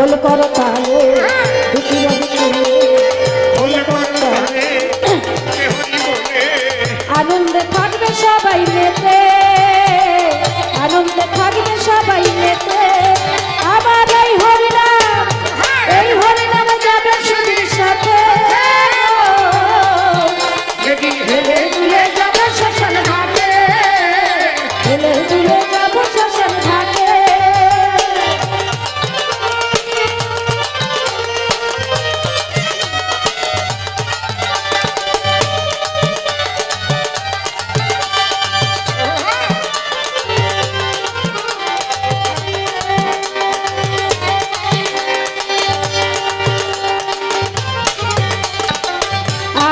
ঢোল করো তালে দুটি আনন্দে থাকবে সবাই মেতে, আনন্দে থাকবে সবাই মেতে। আমার এই হরিনাম, এই হরিনাম যাবে সুধীর সাথে। হেলে দুলে যাবো শ্মশান ঘাটে, হেলে দুলে যাবো শ্মশান ঘাটে।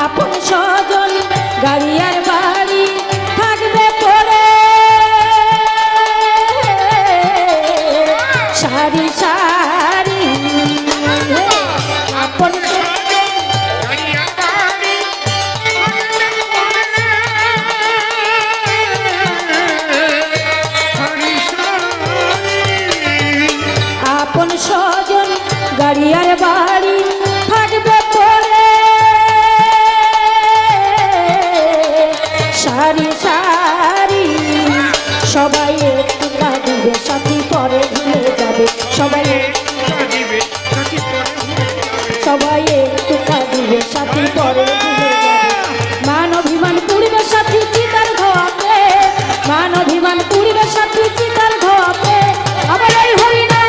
আপন স্বজন গাড়ি আর বাড়ি থাকবে পড়ে, সারি সারি। আপন আপন স্বজন গাড়ি আর বাড়ি থাকবে পড়ে, সারি সারি। সবাই একটু কাঁদিবে সাথী পরে ভুলে যাবে, সবাই সবাই একটু কাঁদিবে সাথী পরে ভুলে যাবে। মান অভিমান পুড়িবে সাথী চিতার ধোয়াতে, মান অভিমান পুড়িবে সাথী চিতার ধোয়াতে। আবার এই হরিনাম,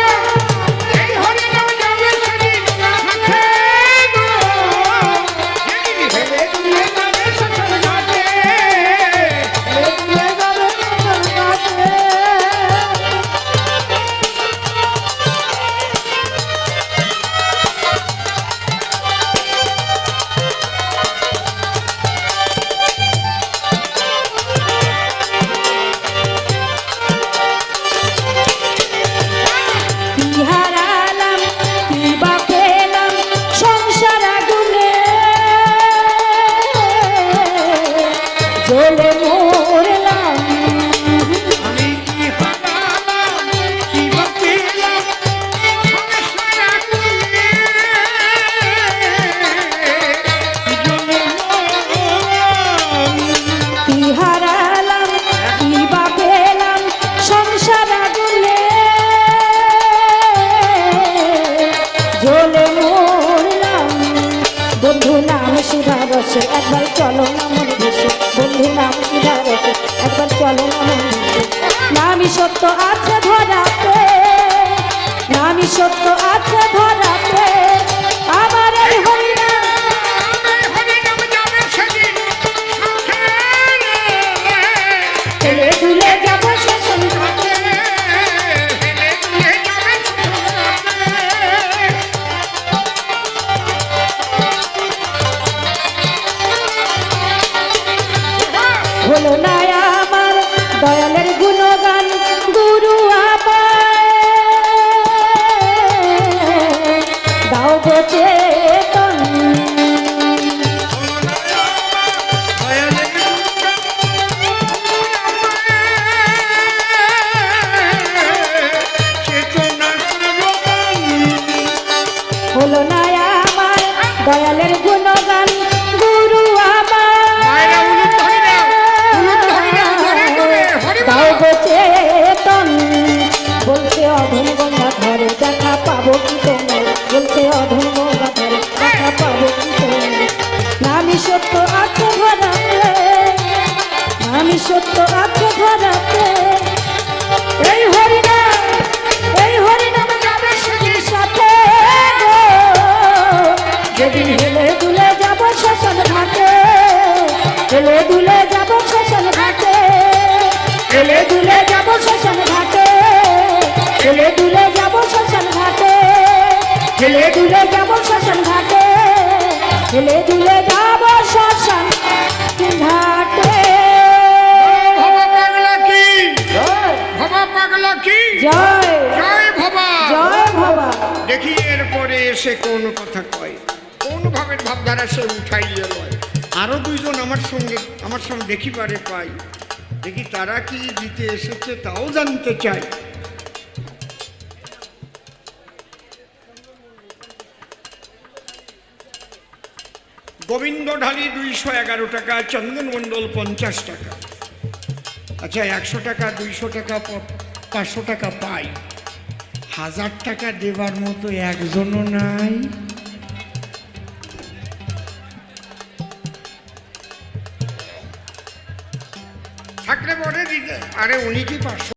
জ্বলে মরলাম। আমি কি হারালাম, কি বা পেলাম, সংসার আগুনে জ্বলে মরলাম। কি হারালাম, কি বা পেলাম, সংসার আগুনে জ্বলে মরলাম। বন্ধু নাম সুধা রসে একবার চলো না মন ভেসে, বন্ধু নাম সুধা রসে একবার চলো না মন ভেসে। নামই সত্য আছে ধরাতে, নামই সত্য আছে ধরাতে। আমার এই হরিনাম, হরিনাম যাবে সেদিন সংসারে, হেলে দুলে যাবো শ্মশান ঘাটে। হেলে দুলে যাবে সংসারে। হলো না আমার দয়ালের গুণগান, গুরু আমায় দাও গো চেতন। হলো না আমার দয়ালের গুণগান, গুরু আমায় দাও গো চেতন। বলছে অধম গঙ্গা ধরে দেখা পাবো কি তোমার, বলছে অধম গঙ্গা ধরে দেখা পাবো কি তোমার। নামই সত্য আছে ধরাতে, নামই সত্য আছে ধরাতে। এই হরিনাম, এই হরিনাম যাবে সুধীর সাথে গো। যেদিন হেলে দুলে যাবো শ্মশান ঘাটে, হেলে দুলে যাবো শ্মশান ঘাটে, হেলে দুলে যাবো শ্মশান ঘাটে, হেলে দুলে যাবো শ্মশান ঘাটে, হেলে দুলে যাবো শ্মশান ঘাটে, হেলে দুলে যাবো শ্মশান ঘাটে। ভবা পাগলা কি, জয় জয় ভবা, জয় ভবা। দেখি এরপরে এসে কোন কথা কয়, কোন ভাবের ভাবধারা সে উঠাইয়া লয়। আরো দুইজন আমার সঙ্গে দেখিবারে পাই, দেখি তারা কি দিতে এসেছে তাও জানতে চাই। গোবিন্দ ঢালি 211 টাকা, চন্দন মণ্ডল 50 টাকা। আচ্ছা 100 টাকা 200 টাকা 500 টাকা পাই, 1000 টাকা দেবার মতো একজনও নাই। থাকলে পরে দিতে, আরে উনি কি 500